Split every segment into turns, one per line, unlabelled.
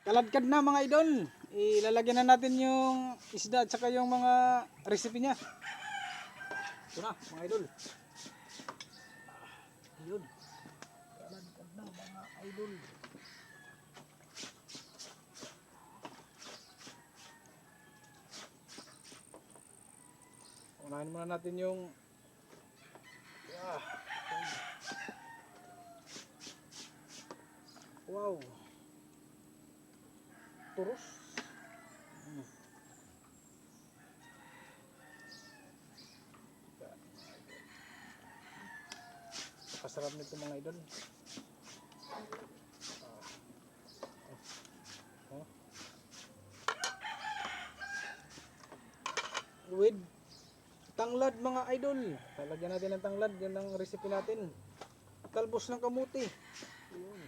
Kaladkad na mga idol. Ilalagyan na natin yung isda at saka yung mga recipe niya. Ito na mga idol. Yun. Kaladkad na mga idol. Unahin muna natin yung wow. Turos. Pasarap nito mga idol. With tanglad mga idol. Lalagyan natin ng tanglad. Yan ang recipe natin. Talbos ng kamuti. Yun.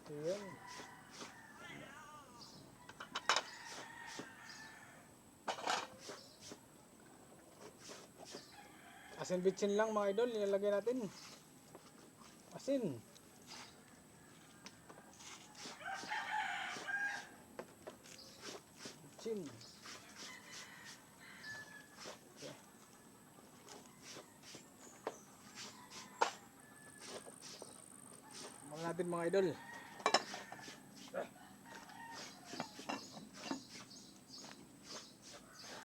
Ayan. Asin bitsin lang mga idol, nilalagay natin. Asin. Bitsin. Okay. Mga natin mga idol.